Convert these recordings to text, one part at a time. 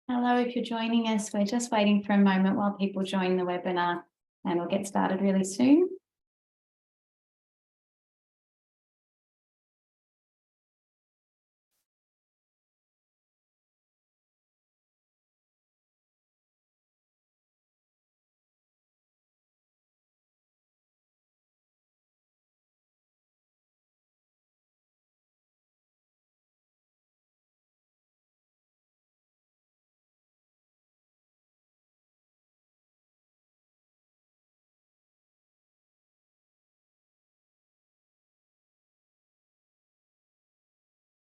Hello, if you're joining us, we're just waiting for a moment while people join the webinar and we'll get started really soon.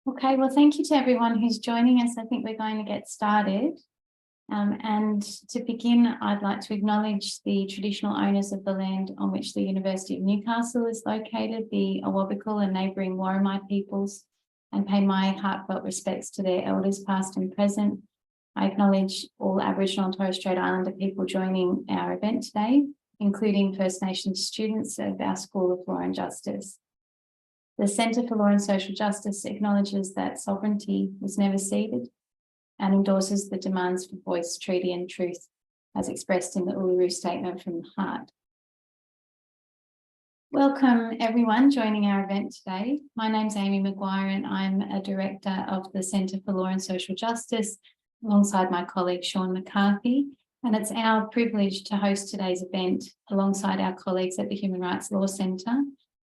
Okay, well, thank you to everyone who's joining us. I think we're going to get started. And to begin, I'd like to acknowledge the traditional owners of the land on which the University of Newcastle is located, the Awabakal and neighbouring Worimi peoples, and pay my heartfelt respects to their elders past and present. I acknowledge all Aboriginal and Torres Strait Islander people joining our event today, including First Nations students of our School of Law and Justice. The Centre for Law and Social Justice acknowledges that sovereignty was never ceded and endorses the demands for voice, treaty and truth as expressed in the Uluru Statement from the Heart. Welcome everyone joining our event today. My name's Amy Maguire and I'm a Director of the Centre for Law and Social Justice alongside my colleague Sean McCarthy, and it's our privilege to host today's event alongside our colleagues at the Human Rights Law Centre.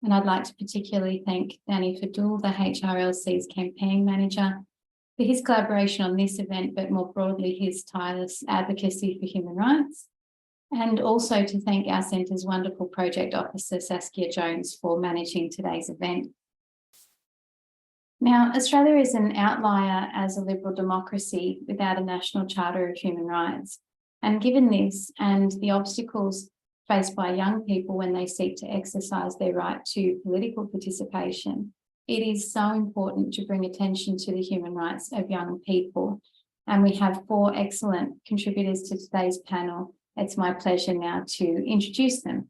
And I'd like to particularly thank Danny Fadul, the HRLC's campaign manager, for his collaboration on this event, but more broadly, his tireless advocacy for human rights. And also to thank our Centre's wonderful project officer, Saskia Jones, for managing today's event. Now, Australia is an outlier as a liberal democracy without a national charter of human rights. And given this and the obstacles faced by young people when they seek to exercise their right to political participation, it is so important to bring attention to the human rights of young people. And we have 4 excellent contributors to today's panel. It's my pleasure now to introduce them.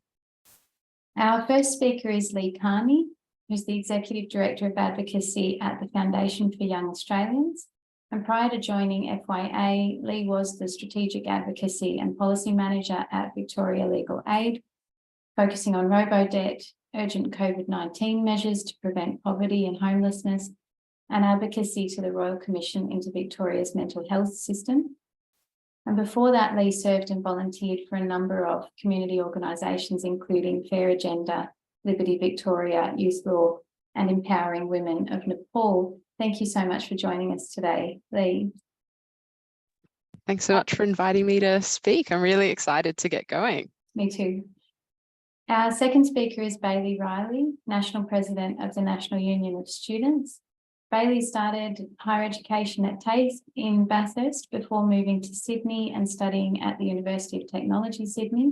Our first speaker is Lee Carnie, who's the Executive Director of Advocacy at the Foundation for Young Australians. And prior to joining FYA, Lee was the Strategic Advocacy and Policy Manager at Victoria Legal Aid, focusing on robo-debt, urgent COVID-19 measures to prevent poverty and homelessness, and advocacy to the Royal Commission into Victoria's mental health system. And before that, Lee served and volunteered for a number of community organisations, including Fair Agenda, Liberty Victoria, Youth Law, and Empowering Women of Nepal. Thank you so much for joining us today, Lee. Thanks so much for inviting me to speak. I'm really excited to get going. Me too. Our second speaker is Bailey Riley, National President of the National Union of Students. Bailey started higher education at TAFE in Bathurst before moving to Sydney and studying at the University of Technology, Sydney.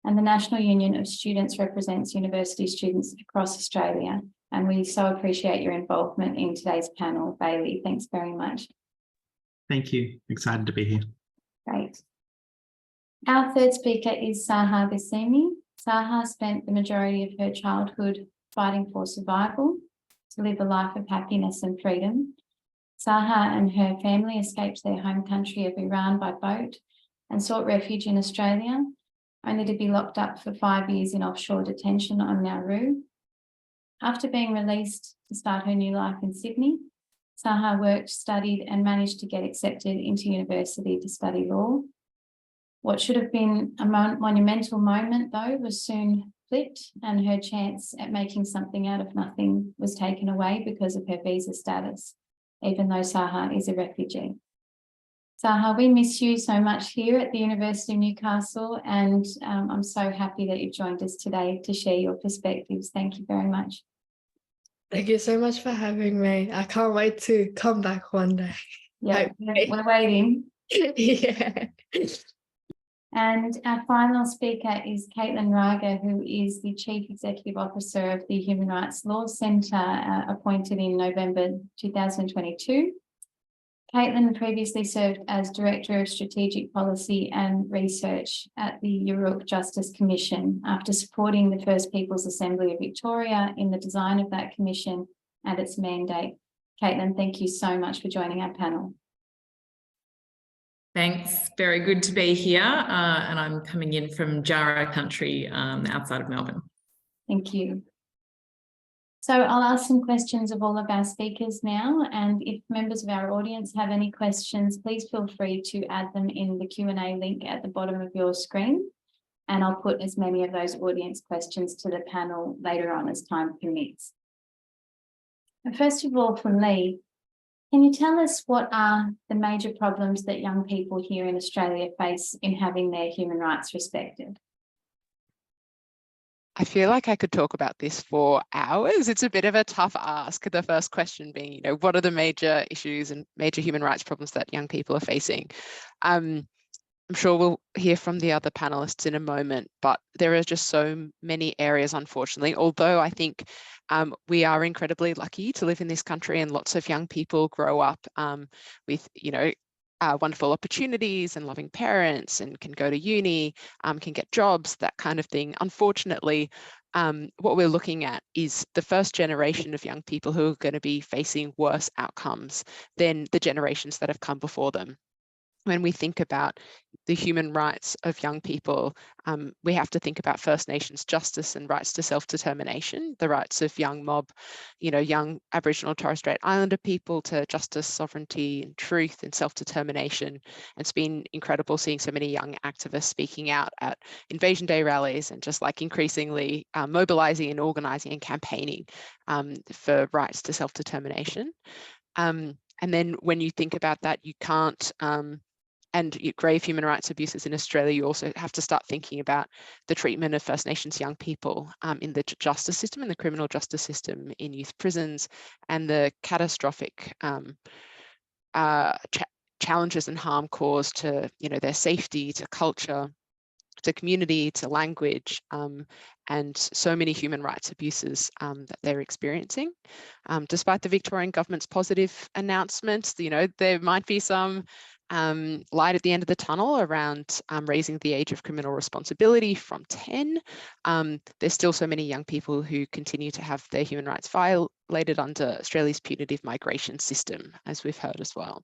And the National Union of Students represents university students across Australia. And we so appreciate your involvement in today's panel, Bailey. Thanks very much. Thank you. Excited to be here. Great. Our third speaker is Sahar Ghasemi. Sahar spent the majority of her childhood fighting for survival, to live a life of happiness and freedom. Sahar and her family escaped their home country of Iran by boat and sought refuge in Australia, only to be locked up for 5 years in offshore detention on Nauru. After being released to start her new life in Sydney, Sahar worked, studied and managed to get accepted into university to study law. What should have been a monumental moment, though, was soon flipped, and her chance at making something out of nothing was taken away because of her visa status, even though Sahar is a refugee. Sahar, we miss you so much here at the University of Newcastle, and I'm so happy that you've joined us today to share your perspectives. Thank you very much. Thank you so much for having me. I can't wait to come back one day. Yeah, we're waiting. Yeah. And our final speaker is Caitlin Reiger, who is the Chief Executive Officer of the Human Rights Law Centre, appointed in November 2022. Caitlin previously served as Director of Strategic Policy and Research at the Yoorrook Justice Commission after supporting the First Peoples Assembly of Victoria in the design of that commission and its mandate. Caitlin, thank you so much for joining our panel. Thanks. Very good to be here. And I'm coming in from Jarrah country outside of Melbourne. Thank you. So I'll ask some questions of all of our speakers now, and if members of our audience have any questions, please feel free to add them in the Q&A link at the bottom of your screen, and I'll put as many of those audience questions to the panel later on as time permits. But first of all, from Lee, can you tell us what are the major problems that young people here in Australia face in having their human rights respected? I feel like I could talk about this for hours. It's a bit of a tough ask. The first question being, what are the major issues and major human rights problems that young people are facing? I'm sure we'll hear from the other panelists in a moment, but there are just so many areas, unfortunately, although I think we are incredibly lucky to live in this country, and lots of young people grow up with, wonderful opportunities and loving parents, and can go to uni, can get jobs, that kind of thing. Unfortunately, what we're looking at is the first generation of young people who are going to be facing worse outcomes than the generations that have come before them. When we think about the human rights of young people, we have to think about First Nations justice and rights to self-determination, the rights of young young Aboriginal and Torres Strait Islander people to justice, sovereignty, and truth and self-determination. And it's been incredible seeing so many young activists speaking out at Invasion Day rallies and just like increasingly mobilizing and organizing and campaigning for rights to self-determination. And then when you think about that, you can't, and grave human rights abuses in Australia, you also have to start thinking about the treatment of First Nations young people in the justice system, in the criminal justice system, in youth prisons, and the catastrophic challenges and harm caused to their safety, to culture, to community, to language, and so many human rights abuses that they're experiencing. Despite the Victorian government's positive announcements, there might be some light at the end of the tunnel around raising the age of criminal responsibility from 10. There's still so many young people who continue to have their human rights violated under Australia's punitive migration system, as we've heard as well.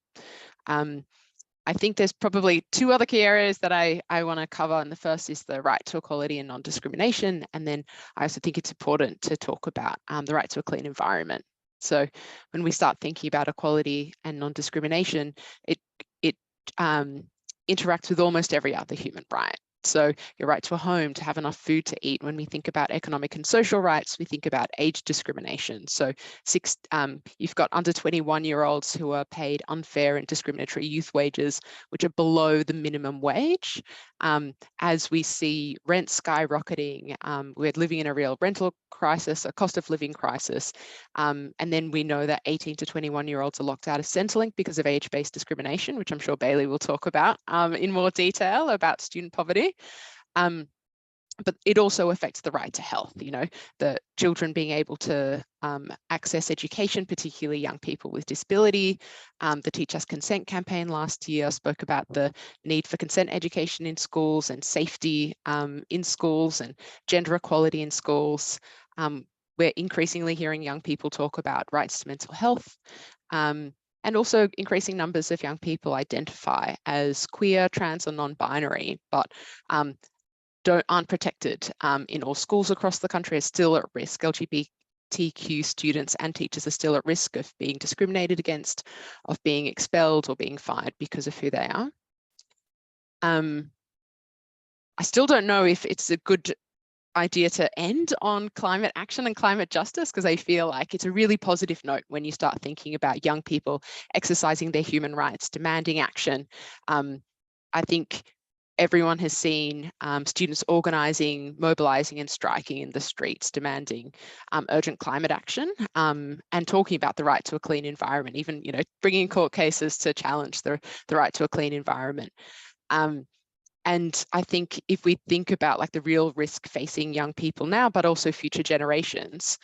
I think there's probably two other key areas that I want to cover, and the first is the right to equality and non-discrimination, and then I also think it's important to talk about the right to a clean environment. So when we start thinking about equality and non-discrimination, it interacts with almost every other human right. So your right to a home, to have enough food to eat. When we think about economic and social rights, we think about age discrimination. So you've got under 21-year-olds who are paid unfair and discriminatory youth wages, which are below the minimum wage. As we see rent skyrocketing, we're living in a real rental crisis, a cost of living crisis. And then we know that 18 to 21-year-olds are locked out of Centrelink because of age-based discrimination, which I'm sure Bailey will talk about in more detail about student poverty. But it also affects the right to health, the children being able to access education, particularly young people with disability. The Teach Us Consent campaign last year spoke about the need for consent education in schools and safety in schools and gender equality in schools. We're increasingly hearing young people talk about rights to mental health. And also increasing numbers of young people identify as queer, trans, or non-binary, but aren't protected in all schools across the country, are still at risk. LGBTQ students and teachers are still at risk of being discriminated against, of being expelled or being fired because of who they are. I still don't know if it's a good idea to end on climate action and climate justice, because I feel like it's a really positive note when you start thinking about young people exercising their human rights, demanding action. I think everyone has seen students organising, mobilising and striking in the streets, demanding urgent climate action and talking about the right to a clean environment, even bringing court cases to challenge the right to a clean environment. And I think if we think about like the real risk facing young people now, but also future generations,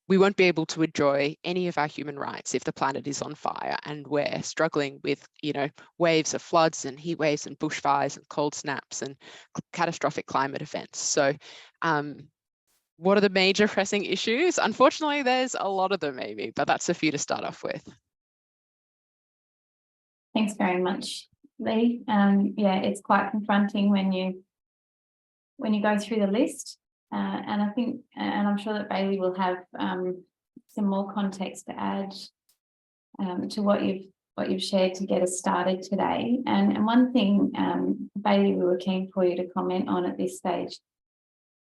we won't be able to enjoy any of our human rights if the planet is on fire and we're struggling with, waves of floods and heat waves and bushfires and cold snaps and catastrophic climate events. So what are the major pressing issues? Unfortunately, there's a lot of them, maybe, but that's a few to start off with. Thanks very much, Lee. Yeah, it's quite confronting when you go through the list. And I think, and I'm sure that Bailey will have some more context to add to what you've shared to get us started today. And one thing, Bailey, we were keen for you to comment on at this stage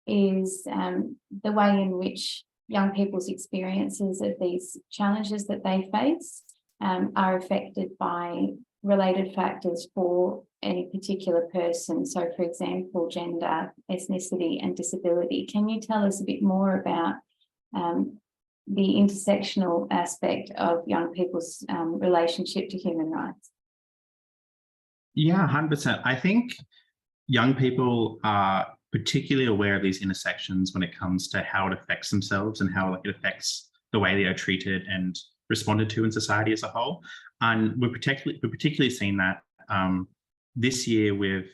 is the way in which young people's experiences of these challenges that they face are affected by related factors for any particular person. So, for example, gender, ethnicity, and disability. Can you tell us a bit more about the intersectional aspect of young people's relationship to human rights? Yeah, 100%. I think young people are particularly aware of these intersections when it comes to how it affects themselves and how it affects the way they are treated and responded to in society as a whole. And we're particularly seeing that this year with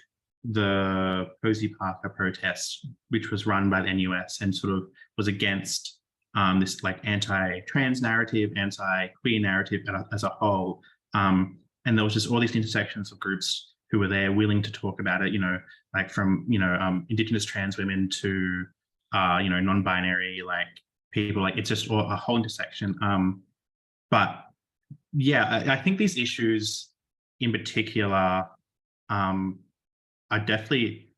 the Posey Parker protest, which was run by the NUS and sort of was against this like anti-trans narrative, anti-queer narrative as a whole. And there was just all these intersections of groups who were there willing to talk about it, like from, Indigenous trans women to, non-binary, like people, like it's just a whole intersection. But yeah, I think these issues in particular are definitely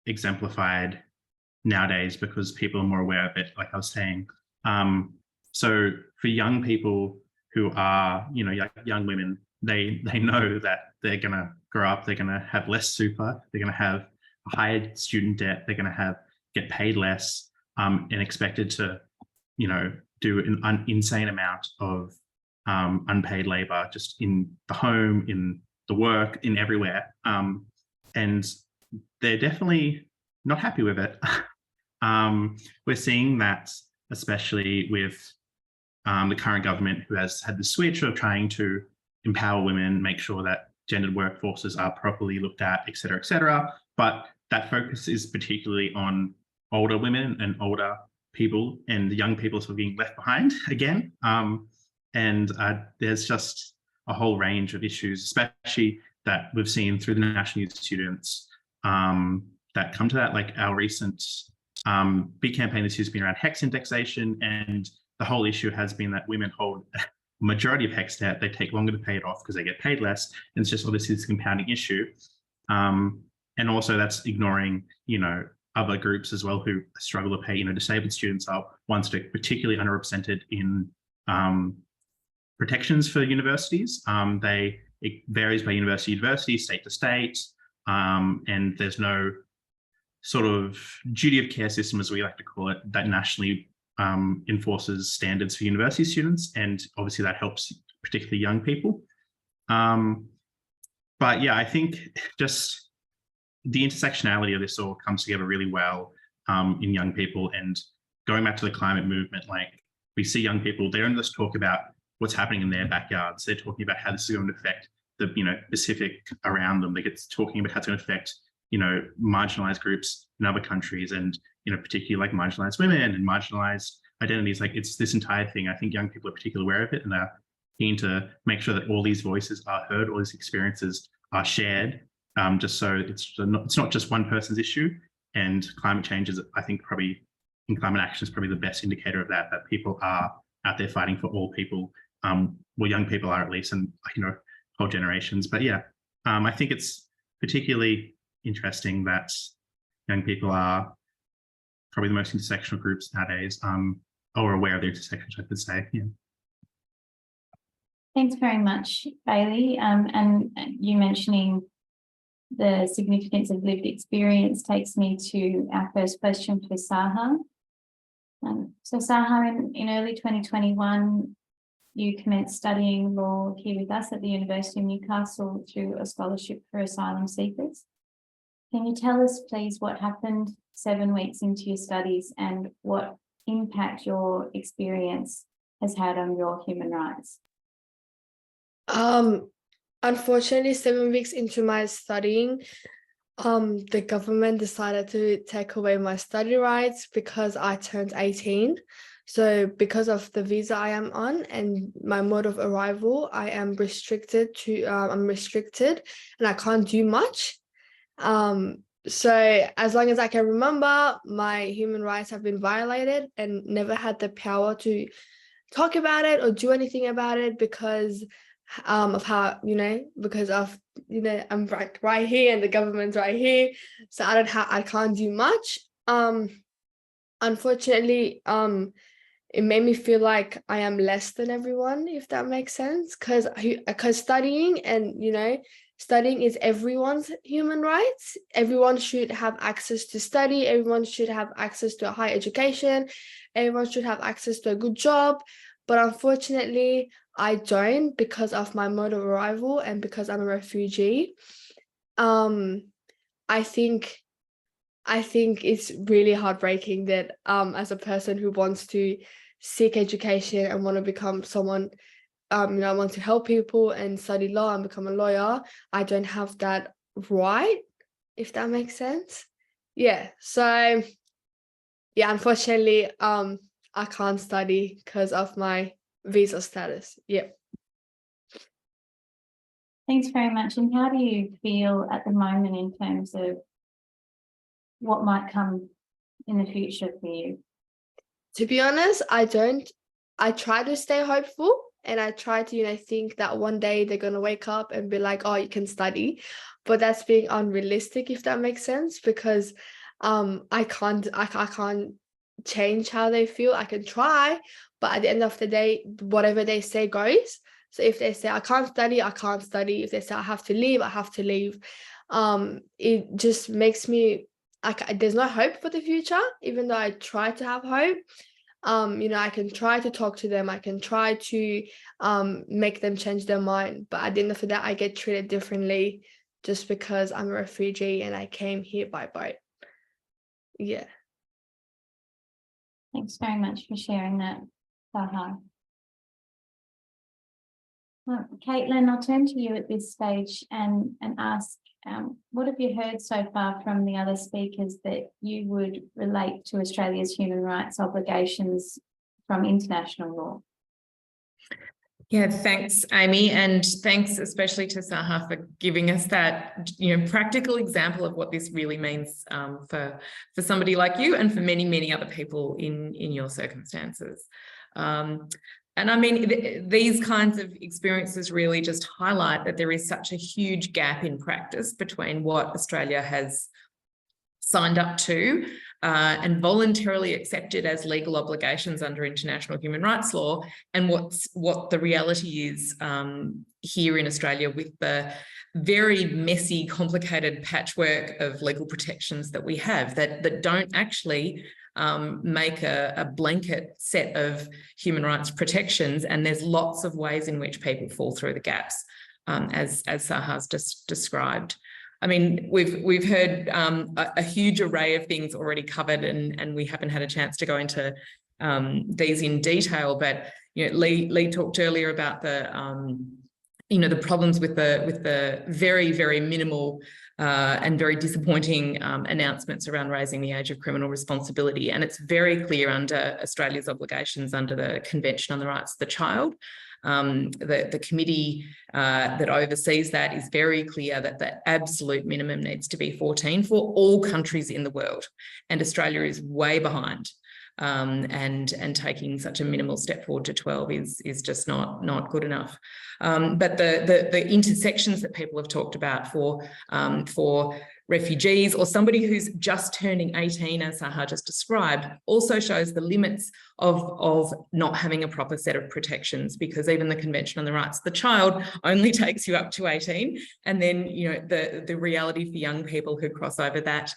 exemplified nowadays because people are more aware of it, like I was saying. So for young people who are, young women, they know that they're going to grow up, they're going to have less super, they're going to have a higher student debt, they're going to get paid less and expected to, do an insane amount of unpaid labor just in the home, in the work, in everywhere. And they're definitely not happy with it. We're seeing that especially with the current government, who has had the switch of trying to empower women, make sure that gendered workforces are properly looked at, et cetera, et cetera. But that focus is particularly on older women and older people, and the young people sort of being left behind again. And there's just a whole range of issues, especially that we've seen through the National Youth Students that come to that, like our recent big campaign this year has been around HEX indexation, and the whole issue has been that women hold a majority of HEX debt. They take longer to pay it off because they get paid less, and it's just obviously this compounding issue. And also that's ignoring, other groups as well who struggle to pay. Disabled students are ones that are particularly underrepresented in protections for universities. It varies by university, state to state, and there's no sort of duty of care system, as we like to call it, that nationally enforces standards for university students, and obviously that helps particularly young people. But yeah, I think just the intersectionality of this all comes together really well in young people. And going back to the climate movement, like we see young people, they don't just talk about what's happening in their backyards. They're talking about how this is going to affect the Pacific around them. They get talking about how it's going to affect marginalized groups in other countries, and particularly like marginalized women and marginalized identities. Like it's this entire thing. I think young people are particularly aware of it and are keen to make sure that all these voices are heard, all these experiences are shared, just so it's not just one person's issue. And climate change is, I think, probably in climate action is probably the best indicator of that people are out there fighting for all people. Well, young people are at least, and whole generations. But yeah, I think it's particularly interesting that young people are probably the most intersectional groups nowadays, or aware of the intersections, I could say. Yeah. Thanks very much, Bailey. And you mentioning the significance of lived experience takes me to our first question for Sahar. So Sahar, in early 2021, you commenced studying law here with us at the University of Newcastle through a scholarship for asylum seekers. Can you tell us, please, what happened 7 weeks into your studies and what impact your experience has had on your human rights? Unfortunately, 7 weeks into my studying, The government decided to take away my study rights because I turned 18. So because of the visa I am on and my mode of arrival, I am restricted and I can't do much. So as long as I can remember, my human rights have been violated and never had the power to talk about it or do anything about it because of how, because of, I'm right here and the government's right here. So I can't do much. Unfortunately, it made me feel like I am less than everyone, if that makes sense. Because studying and, studying is everyone's human rights. Everyone should have access to study. Everyone should have access to a higher education. Everyone should have access to a good job. But unfortunately, I don't because of my mode of arrival and because I'm a refugee. I think it's really heartbreaking that as a person who wants to seek education and want to become someone, I want to help people and study law and become a lawyer, I don't have that right, if that makes sense. Yeah. So yeah, unfortunately, I can't study because of my visa status. Yeah. Thanks very much. And how do you feel at the moment in terms of what might come in the future for you? To be honest, I try to stay hopeful and I try to, think that one day they're going to wake up and be like, oh, you can study. But that's being unrealistic, if that makes sense, because I can't change how they feel. I can try, but at the end of the day, whatever they say goes. So if they say I can't study, I can't study. If they say I have to leave, I have to leave. It just makes me there's no hope for the future, even though I try to have hope. I can try to talk to them. I can try to make them change their mind. But at the end of the day, I get treated differently just because I'm a refugee and I came here by boat. Yeah. Thanks very much for sharing that, Sahar. Caitlin, I'll turn to you at this stage and ask, what have you heard so far from the other speakers that you would relate to Australia's human rights obligations from international law? Yeah, thanks, Amy, and thanks especially to Sahar for giving us that, practical example of what this really means for somebody like you and for many, many other people in your circumstances. And I mean, these kinds of experiences really just highlight that there is such a huge gap in practice between what Australia has signed up to and voluntarily accepted as legal obligations under international human rights law, and what the reality is here in Australia with the very messy, complicated patchwork of legal protections that we have that don't actually make a blanket set of human rights protections, and there's lots of ways in which people fall through the gaps, as Sahar's just described. I mean, we've heard a huge array of things already covered, and we haven't had a chance to go into these in detail. But Lee talked earlier about the problems with the very, very minimal and very disappointing announcements around raising the age of criminal responsibility. And it's very clear under Australia's obligations under the Convention on the Rights of the Child. The committee that oversees that is very clear that the absolute minimum needs to be 14 for all countries in the world. And Australia is way behind. And taking such a minimal step forward to 12 is just not good enough. But the intersections that people have talked about for refugees or somebody who's just turning 18, as Sahar just described, also shows the limits of not having a proper set of protections, because even the Convention on the Rights of the Child only takes you up to 18. And then, the reality for young people who cross over that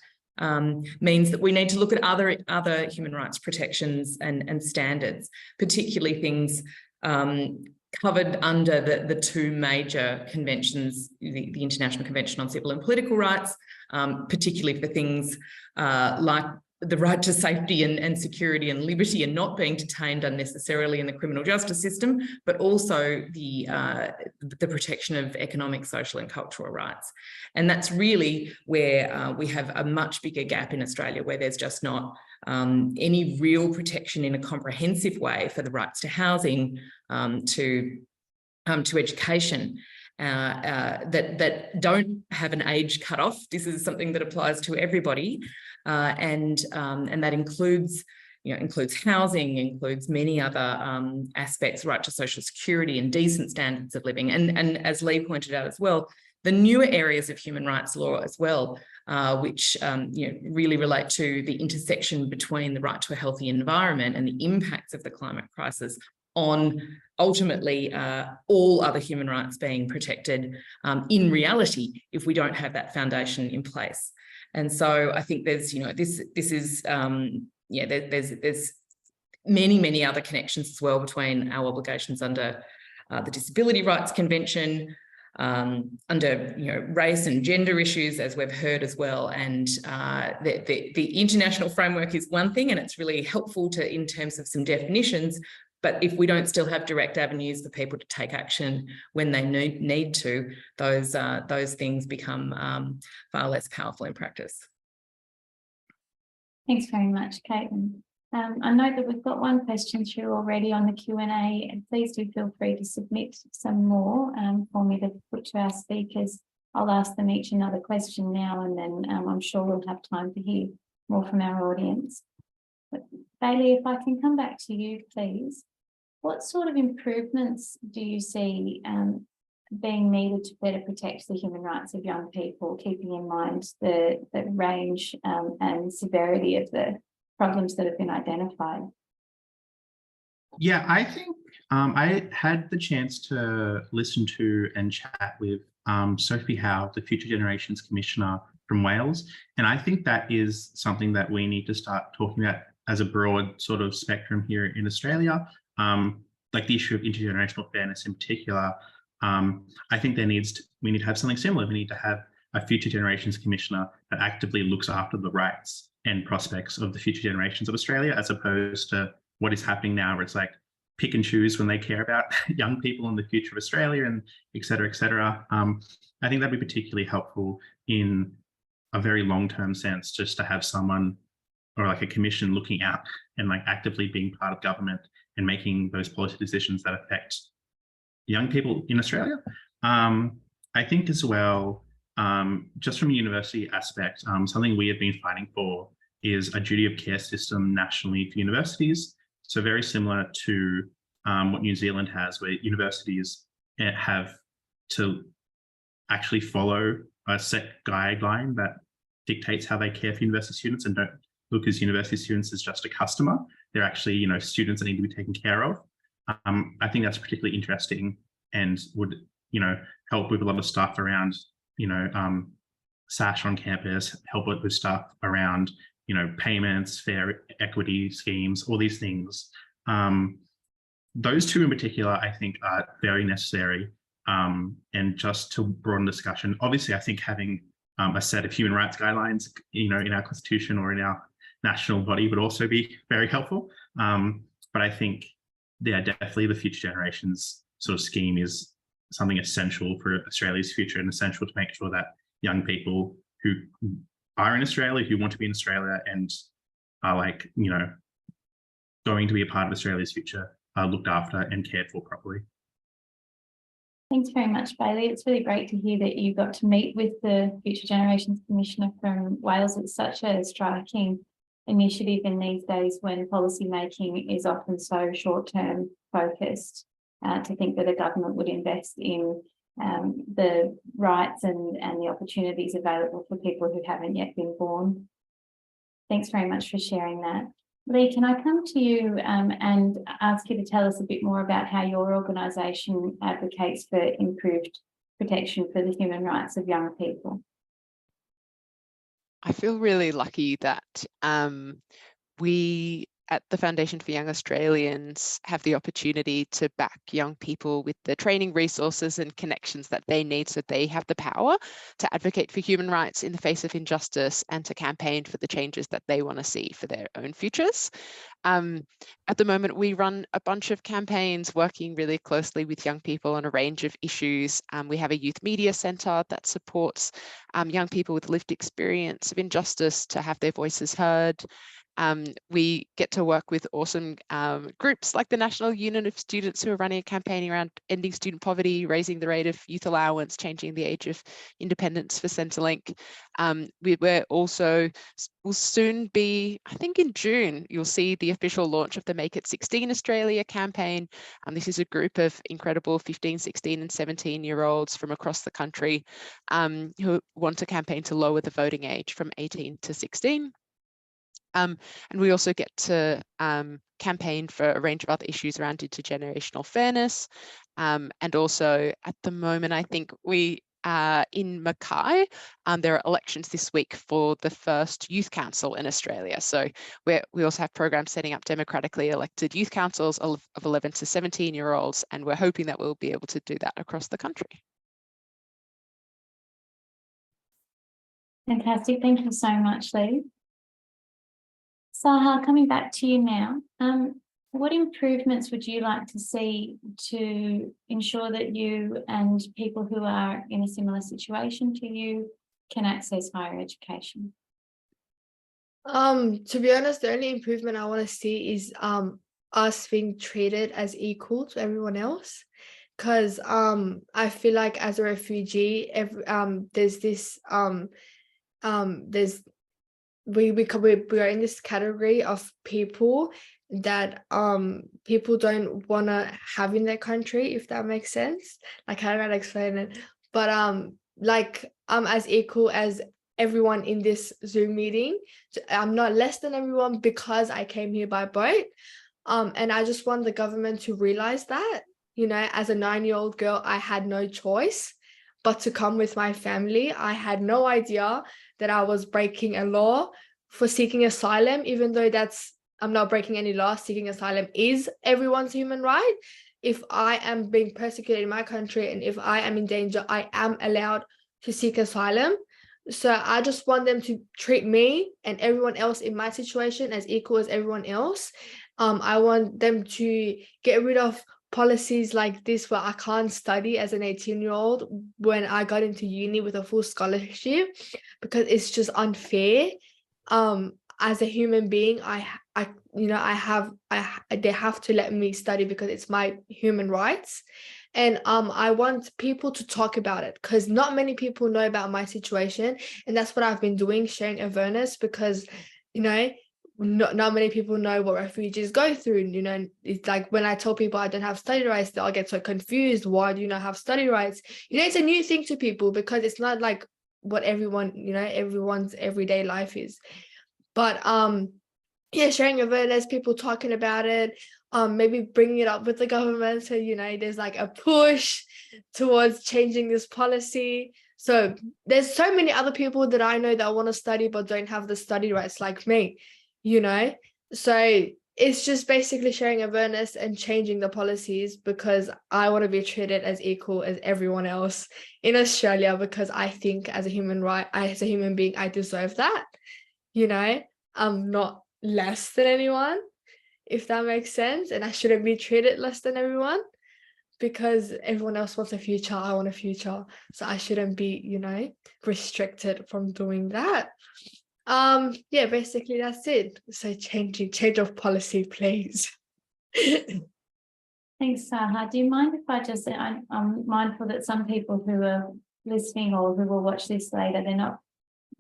means that we need to look at other human rights protections and standards, particularly things covered under the two major conventions, the International Convention on Civil and Political Rights, particularly for things like the right to safety and security and liberty and not being detained unnecessarily in the criminal justice system, but also the protection of economic, social and cultural rights. And that's really where we have a much bigger gap in Australia, where there's just not any real protection in a comprehensive way for the rights to housing, to education, that don't have an age cutoff. This is something that applies to everybody, and that includes housing, includes many other aspects, right to social security and decent standards of living. And as Lee pointed out as well, the newer areas of human rights law as well, which really relate to the intersection between the right to a healthy environment and the impacts of the climate crisis on ultimately all other human rights being protected in reality if we don't have that foundation in place. And so I think there's there's many other connections as well between our obligations under the Disability Rights Convention, under race and gender issues, as we've heard as well. And the international framework is one thing, and it's really helpful in terms of some definitions. But if we don't still have direct avenues for people to take action when they need to, those things become far less powerful in practice. Thanks very much, Caitlin. I know that we've got one question through already on the Q&A, and please do feel free to submit some more for me to put to our speakers. I'll ask them each another question now, and then I'm sure we'll have time to hear more from our audience. But Bailey, if I can come back to you, please. What sort of improvements do you see being needed to better protect the human rights of young people, keeping in mind the range and severity of the problems that have been identified? Yeah, I think I had the chance to listen to and chat with Sophie Howe, the Future Generations Commissioner from Wales. And I think that is something that we need to start talking about as a broad sort of spectrum here in Australia. Like the issue of intergenerational fairness in particular. I think we need to have something similar. We need to have a Future Generations Commissioner that actively looks after the rights and prospects of the future generations of Australia, as opposed to what is happening now, where it's like pick and choose when they care about young people and the future of Australia, and et cetera, et cetera. I think that'd be particularly helpful in a very long-term sense, just to have someone or like a commission looking out and like actively being part of government and making those policy decisions that affect young people in Australia. I think as well, just from a university aspect, something we have been fighting for is a duty of care system nationally for universities. So very similar to what New Zealand has, where universities have to actually follow a set guideline that dictates how they care for university students, and don't look at university students as just a customer. They're actually, students that need to be taken care of. I think that's particularly interesting and would, help with a lot of stuff around, SASH on campus, help with stuff around, payments, fair equity schemes, all these things. Those two in particular, I think, are very necessary. And just to broaden discussion, obviously, I think having a set of human rights guidelines, in our constitution or in our national body would also be very helpful. But I think, definitely the Future Generations sort of scheme is something essential for Australia's future, and essential to make sure that young people who are in Australia, who want to be in Australia and are going to be a part of Australia's future, are looked after and cared for properly. Thanks very much, Bailey. It's really great to hear that you got to meet with the Future Generations Commissioner from Wales. It's such a striking initiative in these days when policy making is often so short-term focused, to think that a government would invest in the rights and the opportunities available for people who haven't yet been born. Thanks very much for sharing that. Lee, can I come to you and ask you to tell us a bit more about how your organisation advocates for improved protection for the human rights of young people? I feel really lucky that we at the Foundation for Young Australians have the opportunity to back young people with the training resources and connections that they need, so they have the power to advocate for human rights in the face of injustice and to campaign for the changes that they want to see for their own futures. At the moment, we run a bunch of campaigns working really closely with young people on a range of issues. We have a youth media centre that supports young people with lived experience of injustice to have their voices heard. We get to work with awesome groups like the National Union of Students who are running a campaign around ending student poverty, raising the rate of youth allowance, changing the age of independence for Centrelink. We're also, will soon be, I think in June, you'll see the official launch of the Make It 16 Australia campaign. This is a group of incredible 15, 16 and 17-year-olds from across the country who want to campaign to lower the voting age from 18 to 16. And we also get to campaign for a range of other issues around intergenerational fairness. And also at the moment, I think we in Mackay, there are elections this week for the first youth council in Australia. So we also have programs setting up democratically elected youth councils of 11 to 17-year-olds, and we're hoping that we'll be able to do that across the country. Fantastic. Thank you so much, Lee. Sahar, coming back to you now, what improvements would you like to see to ensure that you and people who are in a similar situation to you can access higher education? To be honest, the only improvement I want to see is us being treated as equal to everyone else. Because I feel like as a refugee, there's this we are in this category of people that people don't want to have in their country, if that makes sense. Like, I don't know how to explain it, but like I'm as equal as everyone in this Zoom meeting. I'm not less than everyone because I came here by boat. And I just want the government to realize that, you know, as a 9-year-old girl, I had no choice but to come with my family. I had no idea that I was breaking a law for seeking asylum, even though I'm not breaking any law. Seeking asylum is everyone's human right. If I am being persecuted in my country and if I am in danger, I am allowed to seek asylum. So I just want them to treat me and everyone else in my situation as equal as everyone else. I want them to get rid of policies like this where I can't study as an 18-year-old when I got into uni with a full scholarship, because it's just unfair. As a human being, they have to let me study because it's my human rights. And I want people to talk about it, because not many people know about my situation, and that's what I've been doing, sharing awareness, because, you know, not many people know what refugees go through. You know, it's like when I tell people I don't have study rights, they'll get so confused. Why do you not have study rights? You know, it's a new thing to people because it's not like what everyone, you know, everyone's everyday life is. But yeah, sharing awareness, people talking about it, maybe bringing it up with the government, so, you know, there's like a push towards changing this policy. So there's so many other people that I know that want to study but don't have the study rights like me, you know. So it's just basically sharing awareness and changing the policies, because I want to be treated as equal as everyone else in Australia, because I think as a human being, I deserve that. You know, I'm not less than anyone, if that makes sense, and I shouldn't be treated less than everyone, because everyone else wants a future. I want a future, so I shouldn't be, you know, restricted from doing that. Yeah, basically that's it. So change of policy, please. Thanks, Sahar. Do you mind if I just, I'm mindful that some people who are listening or who will watch this later, they're not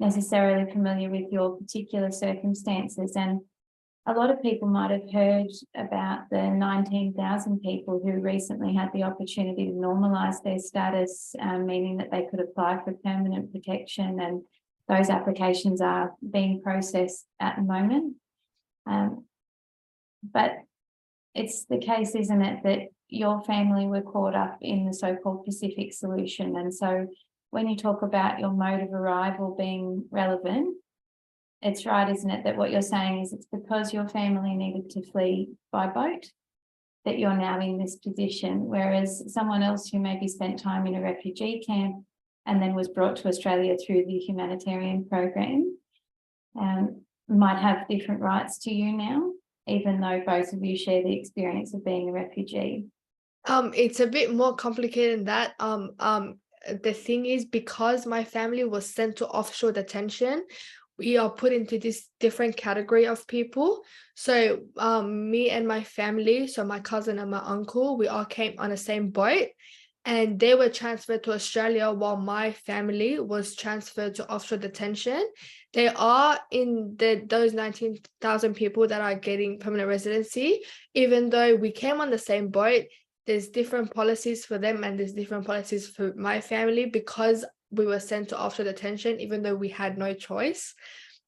necessarily familiar with your particular circumstances, and a lot of people might have heard about the 19,000 people who recently had the opportunity to normalise their status, meaning that they could apply for permanent protection, and those applications are being processed at the moment. But it's the case, isn't it, that your family were caught up in the so-called Pacific solution, and so when you talk about your mode of arrival being relevant, it's right, isn't it, that what you're saying is it's because your family needed to flee by boat that you're now in this position, whereas someone else who maybe spent time in a refugee camp and then was brought to Australia through the humanitarian program might have different rights to you now, even though both of you share the experience of being a refugee. It's a bit more complicated than that. The thing is, because my family was sent to offshore detention, we are put into this different category of people. So me and my family, so my cousin and my uncle, we all came on the same boat, and they were transferred to Australia while my family was transferred to offshore detention. They are in those 19,000 people that are getting permanent residency. Even though we came on the same boat, there's different policies for them and there's different policies for my family, because we were sent to offshore detention, even though we had no choice.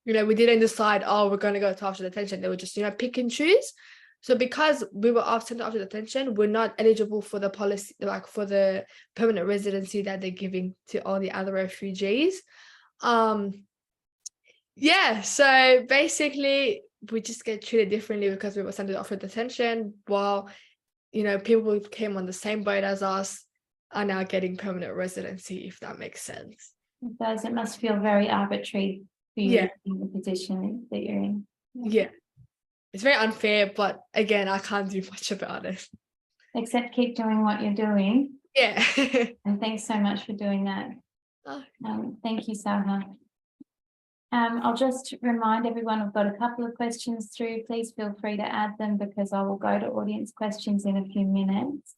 We didn't decide, oh, we're going to go to offshore detention. They were just, pick and choose. So because we were sent to offshore detention, we're not eligible for the policy, like for the permanent residency that they're giving to all the other refugees. Yeah, so basically we just get treated differently because we were sent to offshore detention, while people who came on the same boat as us are now getting permanent residency, if that makes sense. It does. It must feel very arbitrary for you in the position that you're in. Yeah. It's very unfair, but again, I can't do much about it. Except keep doing what you're doing. Yeah. And thanks so much for doing that. Thank you, Sahar. I'll just remind everyone, we've got a couple of questions through. Please feel free to add them because I will go to audience questions in a few minutes.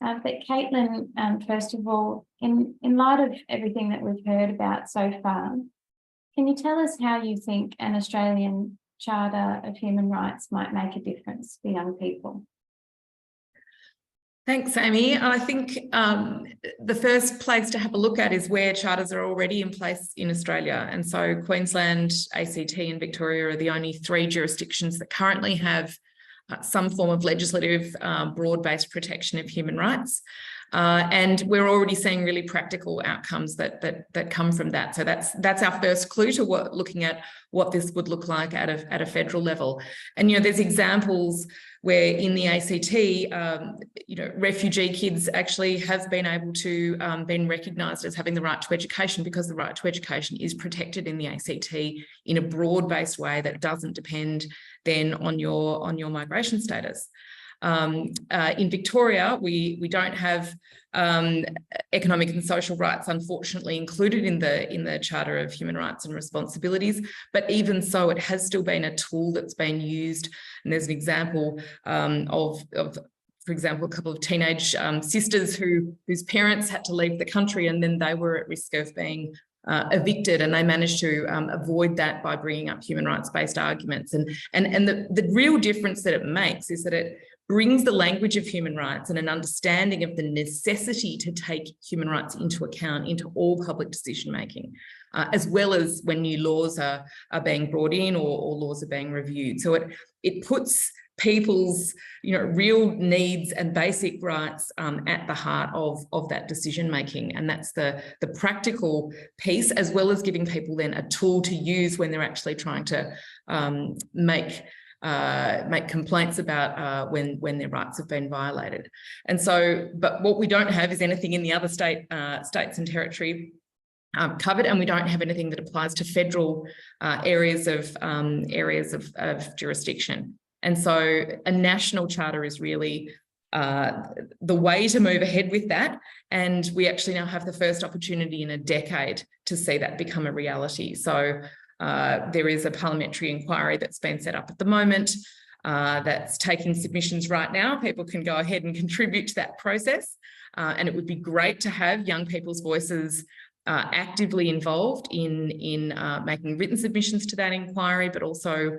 But Caitlin, first of all, in light of everything that we've heard about so far, can you tell us how you think an Australian Charter of Human Rights might make a difference for young people? Thanks, Amy. I think the first place to have a look at is where charters are already in place in Australia. And so Queensland, ACT and Victoria are the only 3 jurisdictions that currently have some form of legislative broad-based protection of human rights. And we're already seeing really practical outcomes that come from that. So that's our first clue to looking at what this would look like at a federal level. And there's examples where in the ACT, refugee kids actually have been able to been recognised as having the right to education, because the right to education is protected in the ACT in a broad-based way that doesn't depend then on your migration status. In Victoria, we don't have economic and social rights, unfortunately, included in the Charter of Human Rights and Responsibilities, but even so, it has still been a tool that's been used. And there's an example of for example, a couple of teenage sisters whose parents had to leave the country, and then they were at risk of being evicted, and they managed to avoid that by bringing up human rights-based arguments. And the real difference that it makes is that it brings the language of human rights and an understanding of the necessity to take human rights into account into all public decision-making, as well as when new laws are being brought in or laws are being reviewed. So it puts people's real needs and basic rights at the heart of that decision making, and that's the practical piece, as well as giving people then a tool to use when they're actually trying to make complaints about when their rights have been violated. And so, but what we don't have is anything in the other states and territory covered, and we don't have anything that applies to federal areas of jurisdiction. And so a national charter is really the way to move ahead with that. And we actually now have the first opportunity in a decade to see that become a reality. So there is a parliamentary inquiry that's been set up at the moment that's taking submissions right now. People can go ahead and contribute to that process. And it would be great to have young people's voices actively involved in making written submissions to that inquiry, but also,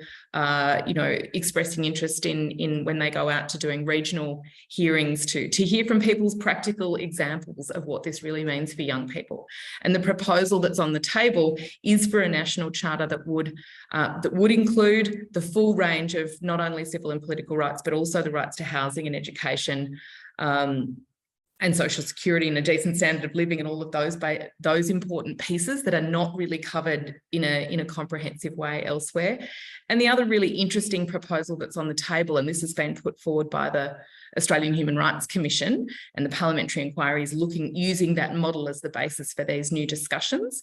expressing interest in when they go out to doing regional hearings to hear from people's practical examples of what this really means for young people. And the proposal that's on the table is for a national charter that would include the full range of not only civil and political rights, but also the rights to housing and education, and social security and a decent standard of living and all of those important pieces that are not really covered in a comprehensive way elsewhere. And the other really interesting proposal that's on the table, and this has been put forward by the Australian Human Rights Commission, and the parliamentary inquiry is using that model as the basis for these new discussions.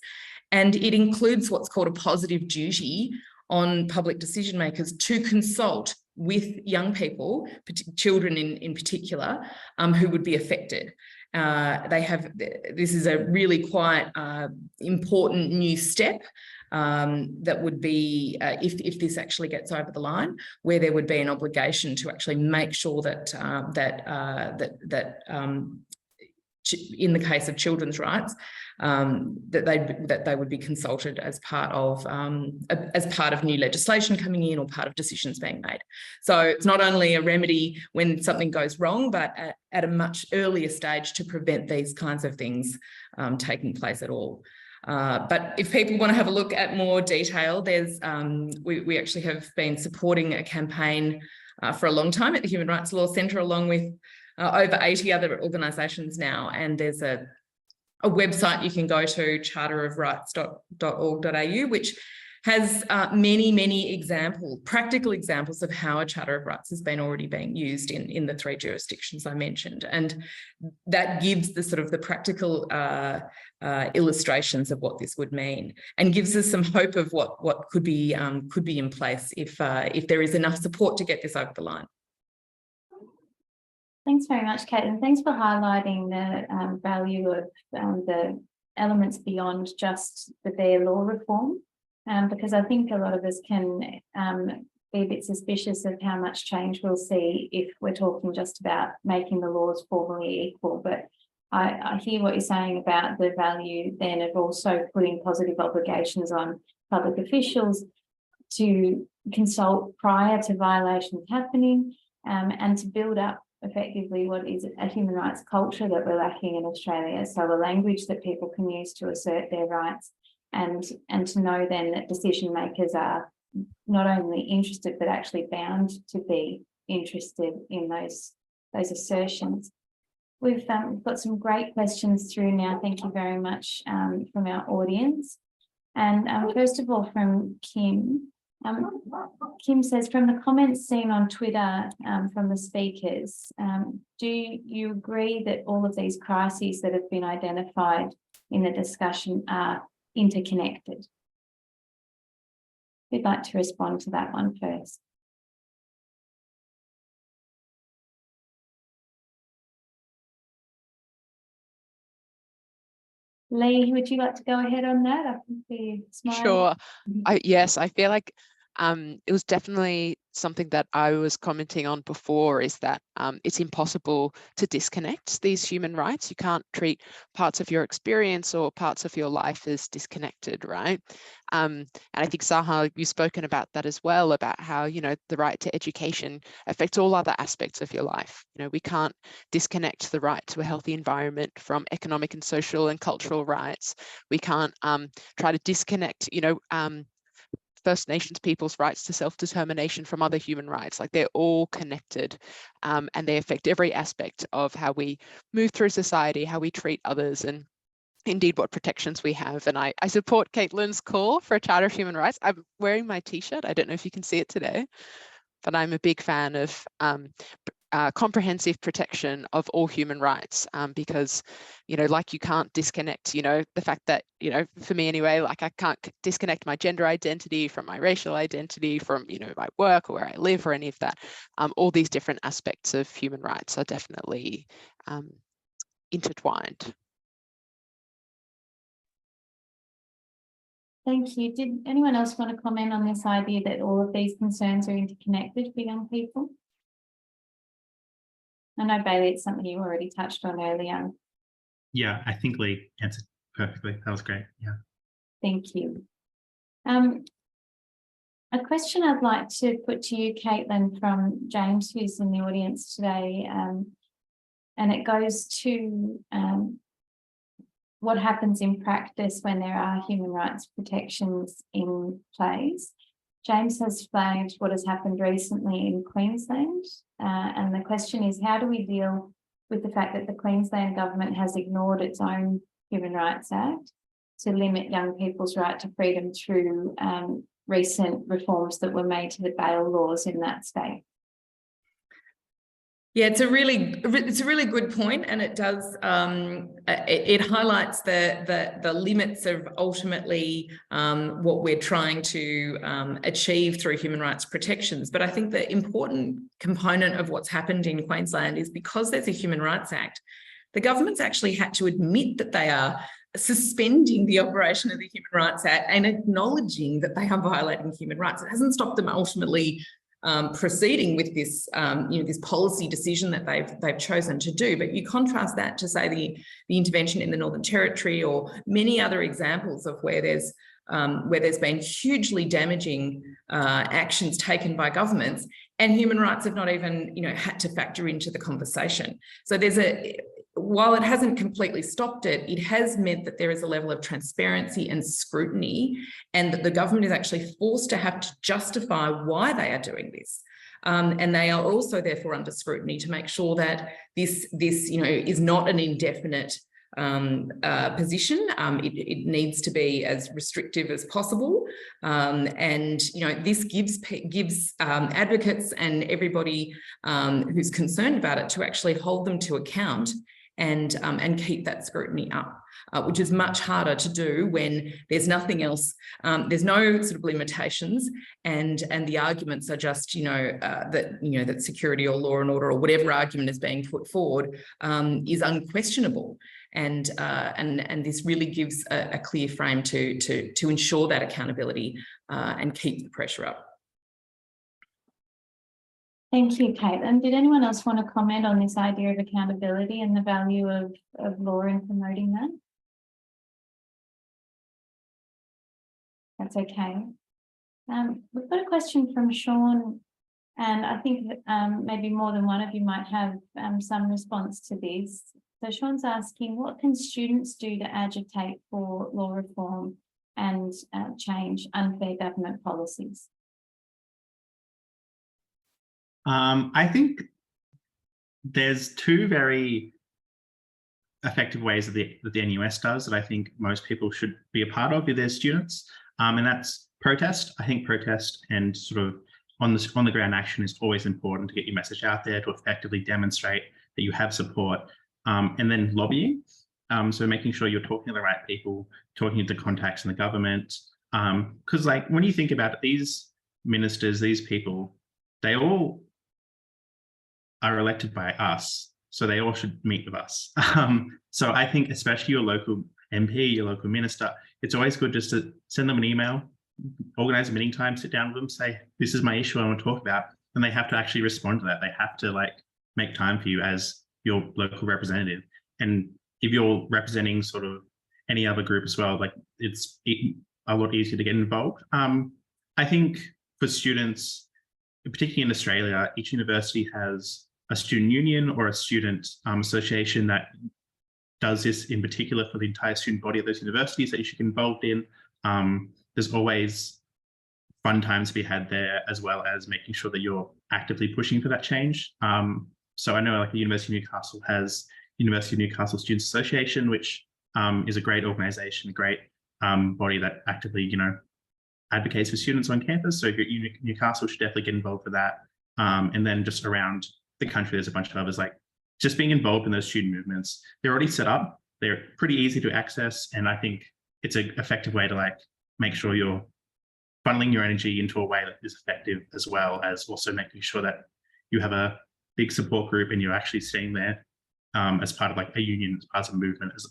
And it includes what's called a positive duty on public decision makers to consult with young people, children in particular, who would be affected. This is a really quite important new step that would be, if this actually gets over the line, where there would be an obligation to actually make sure that in the case of children's rights, that they would be consulted as part of new legislation coming in or part of decisions being made. So it's not only a remedy when something goes wrong, but at a much earlier stage to prevent these kinds of things taking place at all. But if people want to have a look at more detail, there's we actually have been supporting a campaign for a long time at the Human Rights Law Centre, along with over 80 other organisations now, and there's a website you can go to, charterofrights.org.au, which has many practical examples of how a Charter of Rights has been already being used in the 3 jurisdictions I mentioned, and that gives the sort of the practical illustrations of what this would mean, and gives us some hope of what could be in place if there is enough support to get this over the line. Thanks very much, Caitlin. Thanks for highlighting the value of the elements beyond just the bare law reform, because I think a lot of us can be a bit suspicious of how much change we'll see if we're talking just about making the laws formally equal. But I hear what you're saying about the value then of also putting positive obligations on public officials to consult prior to violations happening, and to build up effectively what is a human rights culture that we're lacking in Australia. So a language that people can use to assert their rights, and to know then that decision makers are not only interested but actually bound to be interested in those assertions. We've got some great questions through now. Thank you very much from our audience. And first of all, from Kim. Kim says, from the comments seen on Twitter from the speakers, do you agree that all of these crises that have been identified in the discussion are interconnected? Who'd like to respond to that one first? Lee, would you like to go ahead on that? I can see you smiling. Sure. Yes, I feel like it was definitely something that I was commenting on before, is that it's impossible to disconnect these human rights. You can't treat parts of your experience or parts of your life as disconnected, right? And I think, Sahar, you've spoken about that as well, about how, the right to education affects all other aspects of your life. We can't disconnect the right to a healthy environment from economic and social and cultural rights. We can't try to disconnect, First Nations people's rights to self-determination from other human rights. Like, they're all connected, and they affect every aspect of how we move through society, how we treat others, and indeed what protections we have. And I support Caitlin's call for a Charter of Human Rights. I'm wearing my t-shirt. I don't know if you can see it today, but I'm a big fan of comprehensive protection of all human rights, because, like, you can't disconnect, the fact that, for me anyway, like, I can't disconnect my gender identity from my racial identity, from, my work or where I live or any of that. All these different aspects of human rights are definitely intertwined. Thank you. Did anyone else want to comment on this idea that all of these concerns are interconnected for young people? I know, Bailey, it's something you already touched on earlier. Yeah, I think Lee answered perfectly. That was great. Yeah. Thank you. A question I'd like to put to you, Caitlin, from James, who's in the audience today, and it goes to what happens in practice when there are human rights protections in place. James has flagged what has happened recently in Queensland, and the question is, how do we deal with the fact that the Queensland government has ignored its own Human Rights Act to limit young people's right to freedom through recent reforms that were made to the bail laws in that state. Yeah, it's a really good point, and it does it highlights the limits of ultimately what we're trying to achieve through human rights protections. But I think the important component of what's happened in Queensland is because there's a Human Rights Act, the government's actually had to admit that they are suspending the operation of the Human Rights Act and acknowledging that they are violating human rights. It hasn't stopped them ultimately proceeding with this, this policy decision that they've chosen to do. But you contrast that to, say, the intervention in the Northern Territory, or many other examples of where there's been hugely damaging actions taken by governments, and human rights have not even, had to factor into the conversation. So while it hasn't completely stopped it, it has meant that there is a level of transparency and scrutiny, and that the government is actually forced to have to justify why they are doing this. And they are also therefore under scrutiny to make sure that this is not an indefinite position. It needs to be as restrictive as possible, and this gives advocates and everybody who's concerned about it to actually hold them to account and keep that scrutiny up, which is much harder to do when there's nothing else. There's no sort of limitations, and the arguments are just that security or law and order or whatever argument is being put forward is unquestionable. And this really gives a clear frame to ensure that accountability and keep the pressure up. Thank you, Caitlin. Did anyone else want to comment on this idea of accountability and the value of law in promoting that? That's okay. We've got a question from Sean, and I think that maybe more than one of you might have some response to this. So Sean's asking, what can students do to agitate for law reform and change unfair government policies? I think there's two very effective ways that the NUS does that I think most people should be a part of with their students, and that's protest. I think protest and sort of on the ground action is always important to get your message out there, to effectively demonstrate that you have support, and then lobbying. So making sure you're talking to the right people, talking to the contacts in the government, because like when you think about it, these ministers, these people, they all are elected by us, so they all should meet with us. So I think especially your local MP, your local minister, it's always good just to send them an email, organize a meeting time, sit down with them, say, this is my issue I want to talk about. And they have to actually respond to that. They have to make time for you as your local representative. And if you're representing sort of any other group as well, it's a lot easier to get involved. I think for students, particularly in Australia, each university has a student union or a student association that does this in particular for the entire student body of those universities that you should get involved in. There's always fun times to be had there, as well as making sure that you're actively pushing for that change. So I know the University of Newcastle has University of Newcastle Students Association, which is a great organisation, a great body that actively, advocates for students on campus. So if you're at Newcastle, should definitely get involved with that. And then just around the country, there's a bunch of others, just being involved in those student movements. They're already set up. They're pretty easy to access. And I think it's an effective way to make sure you're funneling your energy into a way that is effective, as well as also making sure that you have a big support group and you're actually staying there as part of a union, as part of a movement, as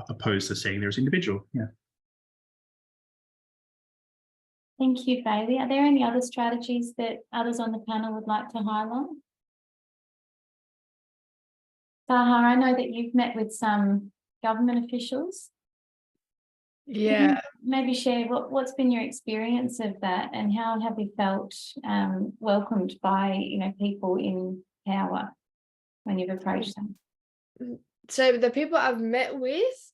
opposed to staying there as an individual. Yeah. Thank you, Bailey. Are there any other strategies that others on the panel would like to highlight? Sahar, I know that you've met with some government officials. Yeah. Maybe share what's been your experience of that, and how have you felt welcomed by people in power when you've approached them? So the people I've met with,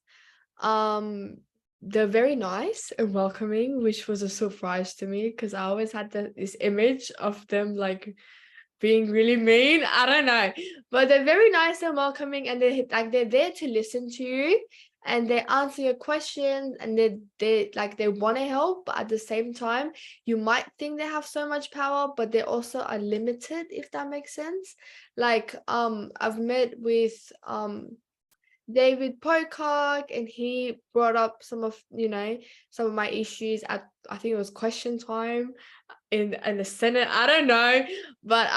they're very nice and welcoming, which was a surprise to me, because I always had this image of them being really mean. I don't know, but they're very nice and welcoming, and they're there to listen to you, and they answer your questions, and they want to help, but at the same time you might think they have so much power, but they also are limited, if that makes sense. Like I've met with David Pocock, and he brought up some of my issues at, I think it was question time in the Senate. I don't know, but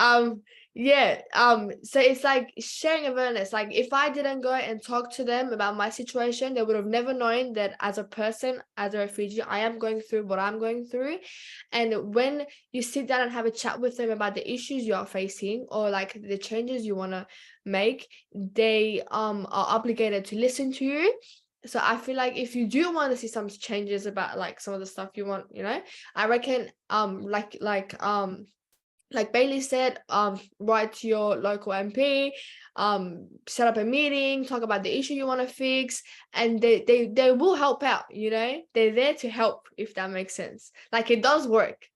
so it's like sharing awareness. Like if I didn't go and talk to them about my situation, they would have never known that as a person, as a refugee, I am going through what I'm going through. And when you sit down and have a chat with them about the issues you are facing, or like the changes you want to make, they are obligated to listen to you. So I feel like if you do want to see some changes about like some of the stuff you want, I reckon like Bailey said, write to your local MP, set up a meeting, talk about the issue you want to fix, and they will help out. They're there to help, if that makes sense. Like it does work.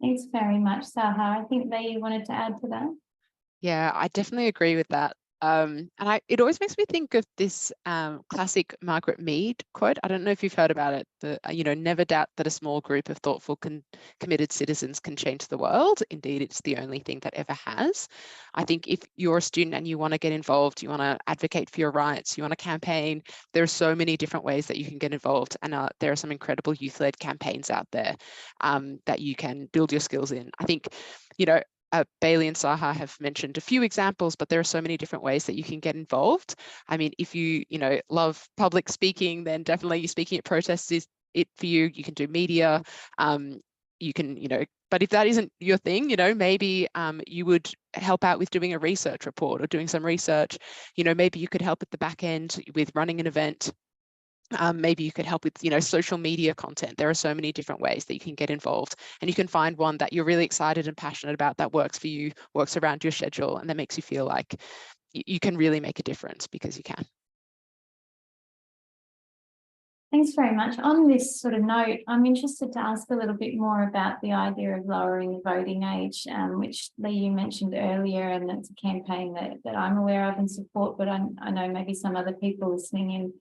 Thanks very much, Sahar. I think that you wanted to add to that. Yeah, I definitely agree with that. And it always makes me think of this classic Margaret Mead quote. I don't know if you've heard about it. Never doubt that a small group of thoughtful, committed citizens can change the world. Indeed, it's the only thing that ever has. I think if you're a student and you want to get involved, you want to advocate for your rights, you want to campaign, there are so many different ways that you can get involved. And there are some incredible youth-led campaigns out there that you can build your skills in. I think, Bailey and Sahar have mentioned a few examples, but there are so many different ways that you can get involved. I mean, if you, love public speaking, then definitely speaking at protests is it for you. You can do media, you can, but if that isn't your thing, maybe you would help out with doing a research report or doing some research. Maybe you could help at the back end with running an event. Maybe you could help with, social media content. There are so many different ways that you can get involved, and you can find one that you're really excited and passionate about, that works for you, works around your schedule, and that makes you feel like you can really make a difference, because you can. Thanks very much. On this sort of note, I'm interested to ask a little bit more about the idea of lowering the voting age, which Lee, you mentioned earlier, and it's a campaign that I'm aware of and support, but I know maybe some other people listening in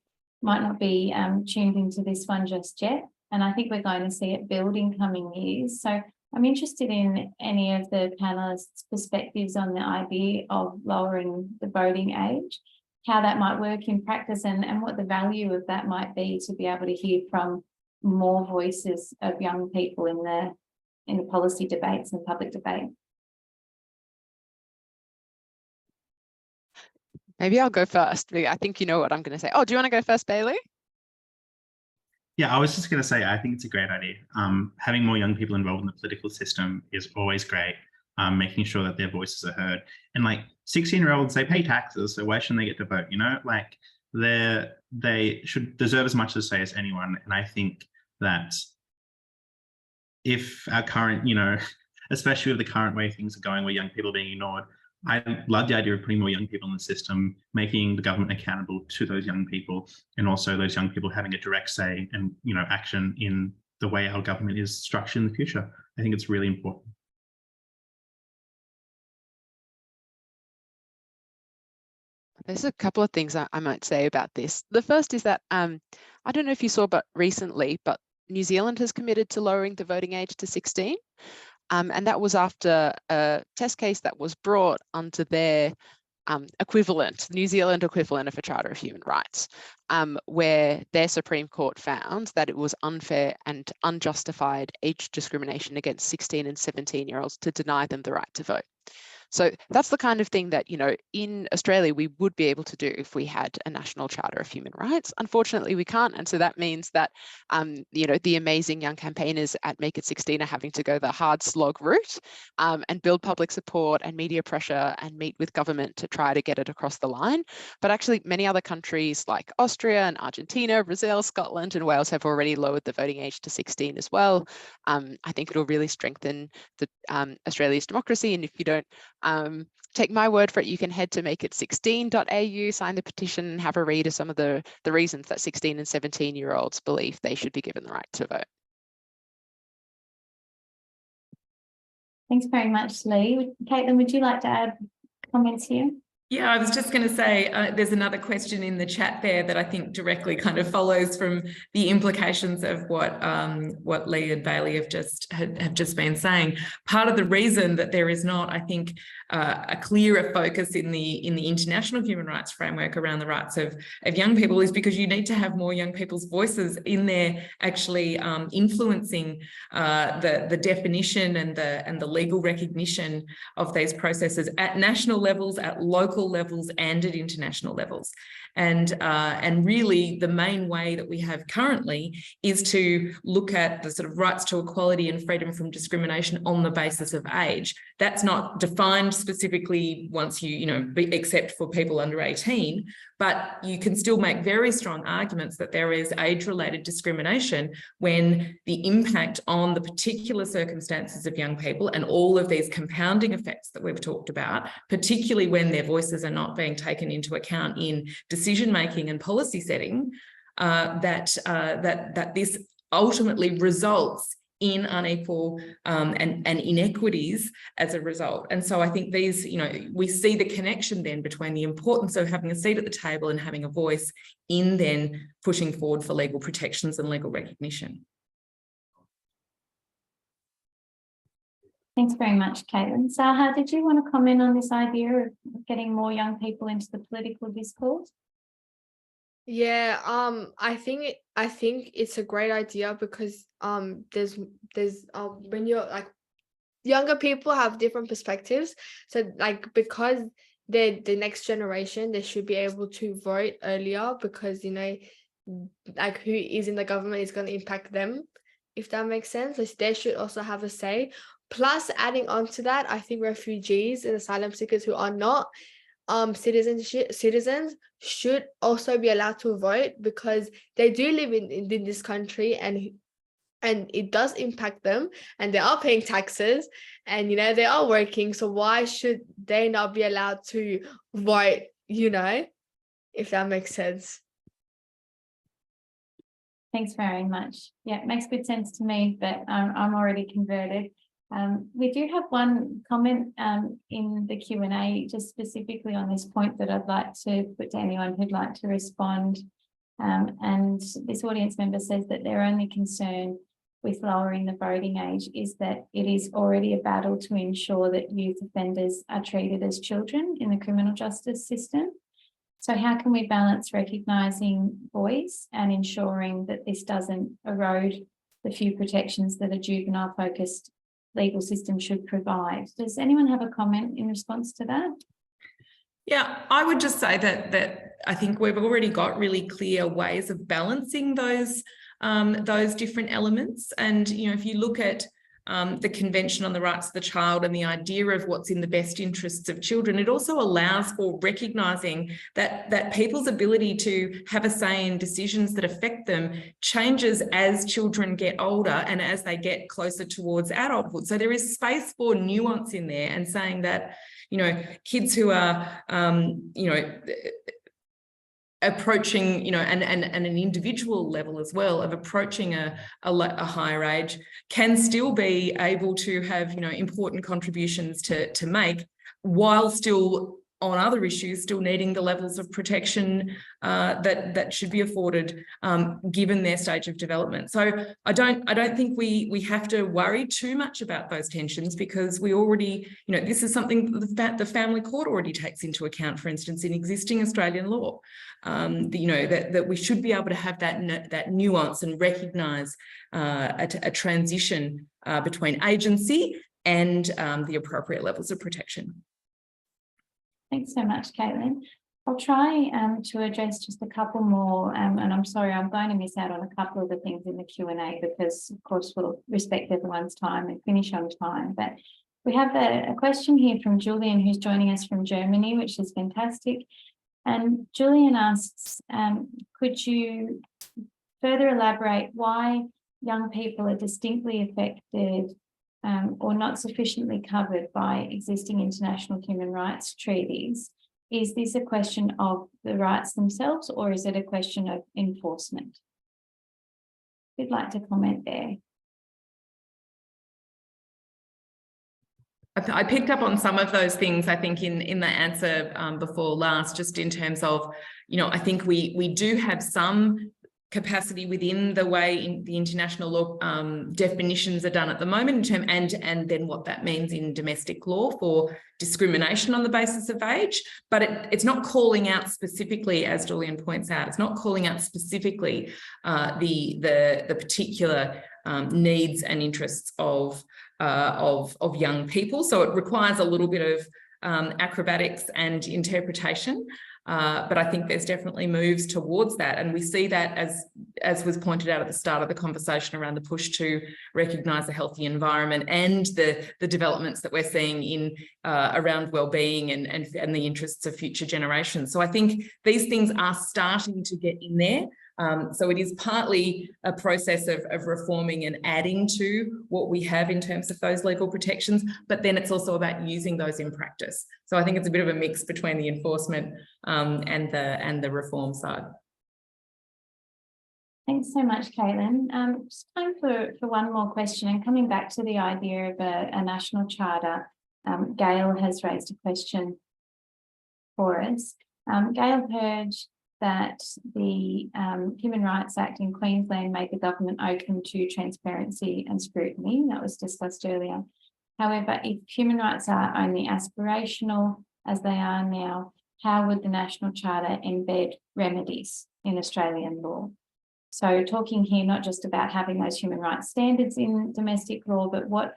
might not be tuned into this one just yet. And I think we're going to see it build in coming years. So I'm interested in any of the panelists' perspectives on the idea of lowering the voting age, how that might work in practice, and what the value of that might be to be able to hear from more voices of young people in the policy debates and public debate. Maybe I'll go first. I think you know what I'm going to say. Oh, do you want to go first, Bailey? Yeah, I was just going to say, I think it's a great idea. Having more young people involved in the political system is always great. Making sure that their voices are heard. And like 16-year-olds, they pay taxes, so why shouldn't they get to vote? Like they should deserve as much to say as anyone. And I think that if our current, especially with the current way things are going, where young people are being ignored, I love the idea of putting more young people in the system, making the government accountable to those young people, and also those young people having a direct say and action in the way our government is structured in the future. I think it's really important. There's a couple of things I might say about this. The first is that I don't know if you saw, but recently, but New Zealand has committed to lowering the voting age to 16. And that was after a test case that was brought under their equivalent, New Zealand equivalent of a Charter of Human Rights, where their Supreme Court found that it was unfair and unjustified age discrimination against 16 and 17-year-olds to deny them the right to vote. So that's the kind of thing that, in Australia, we would be able to do if we had a national Charter of Human Rights. Unfortunately, we can't. And so that means that, the amazing young campaigners at Make It 16 are having to go the hard slog route and build public support and media pressure and meet with government to try to get it across the line. But actually, many other countries like Austria and Argentina, Brazil, Scotland and Wales have already lowered the voting age to 16 as well. I think it'll really strengthen Australia's democracy. And if you don't take my word for it, you can head to makeit16.au, sign the petition and have a read of some of the reasons that 16 and 17-year-olds believe they should be given the right to vote. Thanks very much, Lee. Caitlin, would you like to add comments here? Yeah, I was just going to say there's another question in the chat there that I think directly kind of follows from the implications of what Lee and Bailey have just been saying. Part of the reason that there is not, I think, a clearer focus in the international human rights framework around the rights of young people is because you need to have more young people's voices in there actually influencing the definition and the legal recognition of these processes at national levels, at local levels, and at international levels. And really the main way that we have currently is to look at the sort of rights to equality and freedom from discrimination on the basis of age. That's not defined specifically once except for people under 18, but you can still make very strong arguments that there is age-related discrimination when the impact on the particular circumstances of young people and all of these compounding effects that we've talked about, particularly when their voices are not being taken into account in decision-making and policy setting, that this ultimately results in unequal and inequities as a result. And so I think these, we see the connection then between the importance of having a seat at the table and having a voice in then pushing forward for legal protections and legal recognition. Thanks very much, Caitlin. Sahar, did you want to comment on this idea of getting more young people into the political discourse? Yeah, I think it's a great idea because there's when you're like younger people have different perspectives, so like because they're the next generation, they should be able to vote earlier because like who is in the government is going to impact them, if that makes sense. So they should also have a say. Plus, adding on to that, I think refugees and asylum seekers who are not citizens should also be allowed to vote because they do live in this country and it does impact them, and they are paying taxes and they are working, so why should they not be allowed to vote, if that makes sense. Thanks very much. Yeah, it makes good sense to me, but I'm already converted. We do have one comment in the Q&A just specifically on this point that I'd like to put to anyone who'd like to respond. And this audience member says that their only concern with lowering the voting age is that it is already a battle to ensure that youth offenders are treated as children in the criminal justice system. So how can we balance recognising voice and ensuring that this doesn't erode the few protections that a juvenile-focused legal system should provide? Does anyone have a comment in response to that? Yeah, I would just say that I think we've already got really clear ways of balancing those different elements. And if you look at the Convention on the Rights of the Child and the idea of what's in the best interests of children, it also allows for recognising that people's ability to have a say in decisions that affect them changes as children get older and as they get closer towards adulthood. So there is space for nuance in there, and saying that, kids who are, approaching, and an individual level as well of approaching a higher age can still be able to have, important contributions to make, while still on other issues, still needing the levels of protection that should be afforded given their stage of development. So I don't think we have to worry too much about those tensions, because we already, this is something that the family court already takes into account, for instance, in existing Australian law. That we should be able to have that nuance and recognise a transition between agency and the appropriate levels of protection. Thanks so much, Caitlin. I'll try to address just a couple more, and I'm sorry, I'm going to miss out on a couple of the things in the Q&A because, of course, we'll respect everyone's time and finish on time. But we have a question here from Julian, who's joining us from Germany, which is fantastic. And Julian asks, could you further elaborate why young people are distinctly affected or not sufficiently covered by existing international human rights treaties? Is this a question of the rights themselves, or is it a question of enforcement? If you'd like to comment there. I picked up on some of those things, I think, in the answer before last, just in terms of, I think we do have some capacity within the way the international law definitions are done at the moment, and then what that means in domestic law for discrimination on the basis of age. But it's not calling out specifically, as Julian points out, it's not calling out specifically the particular needs and interests of young people. So it requires a little bit of acrobatics and interpretation. But I think there's definitely moves towards that. And we see that, as was pointed out at the start of the conversation, around the push to recognise a healthy environment and the developments that we're seeing in around wellbeing and the interests of future generations. So I think these things are starting to get in there. So it is partly a process of reforming and adding to what we have in terms of those legal protections, but then it's also about using those in practice. So I think it's a bit of a mix between the enforcement and the reform side. Thanks so much, Caitlin. Just time for one more question, and coming back to the idea of a national charter, Gail has raised a question for us. Gail heard that the Human Rights Act in Queensland made the government open to transparency and scrutiny. That was discussed earlier. However, if human rights are only aspirational, as they are now, how would the National Charter embed remedies in Australian law? So talking here not just about having those human rights standards in domestic law, but what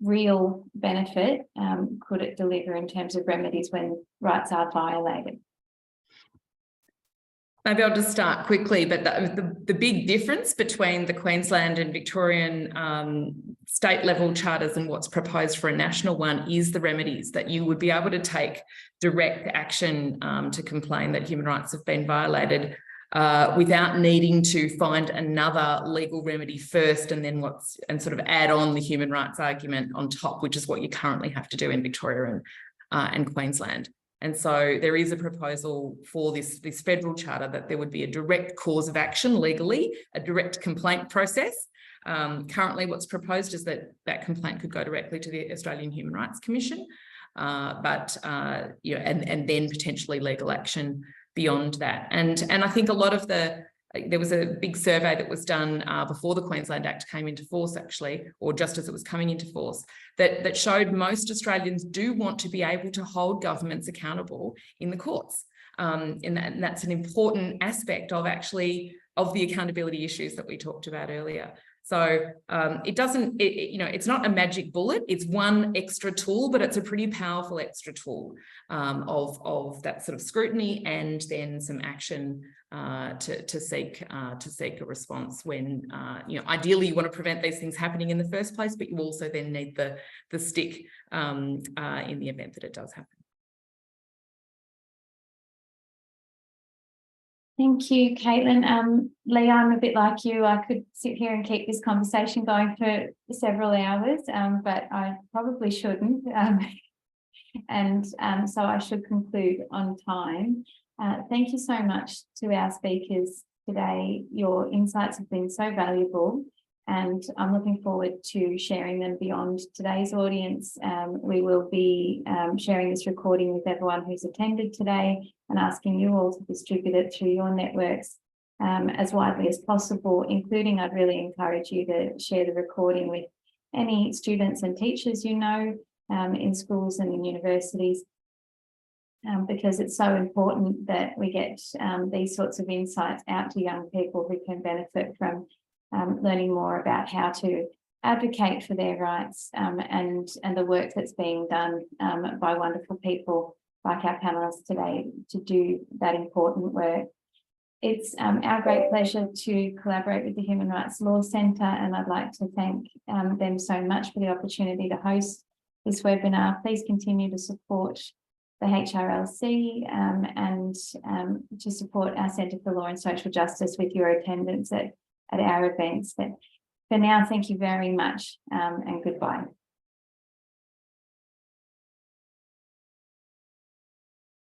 real benefit could it deliver in terms of remedies when rights are violated? Maybe I'll just start quickly, but the big difference between the Queensland and Victorian state level charters and what's proposed for a national one is the remedies, that you would be able to take direct action to complain that human rights have been violated without needing to find another legal remedy first and sort of add on the human rights argument on top, which is what you currently have to do in Victoria and Queensland. And so there is a proposal for this federal charter that there would be a direct cause of action legally, a direct complaint process. Currently, what's proposed is that complaint could go directly to the Australian Human Rights Commission, and then potentially legal action beyond that. And I think a lot of there was a big survey that was done before the Queensland Act came into force, actually, or just as it was coming into force, that showed most Australians do want to be able to hold governments accountable in the courts. And that's an important aspect of the accountability issues that we talked about earlier. So it's not a magic bullet. It's one extra tool, but it's a pretty powerful extra tool of that sort of scrutiny, and then some action to seek a response when ideally you want to prevent these things happening in the first place, but you also then need the stick in the event that it does happen. Thank you, Caitlin. Leah, I'm a bit like you. I could sit here and keep this conversation going for several hours, but I probably shouldn't. So I should conclude on time. Thank you so much to our speakers today. Your insights have been so valuable, and I'm looking forward to sharing them beyond today's audience. We will be sharing this recording with everyone who's attended today, and asking you all to distribute it through your networks as widely as possible, including I'd really encourage you to share the recording with any students and teachers you know in schools and in universities, because it's so important that we get these sorts of insights out to young people who can benefit from learning more about how to advocate for their rights and the work that's being done by wonderful people like our panelists today to do that important work. It's our great pleasure to collaborate with the Human Rights Law Centre, and I'd like to thank them so much for the opportunity to host this webinar. Please continue to support the HRLC and to support our Centre for Law and Social Justice with your attendance at our events. But for now, thank you very much and goodbye.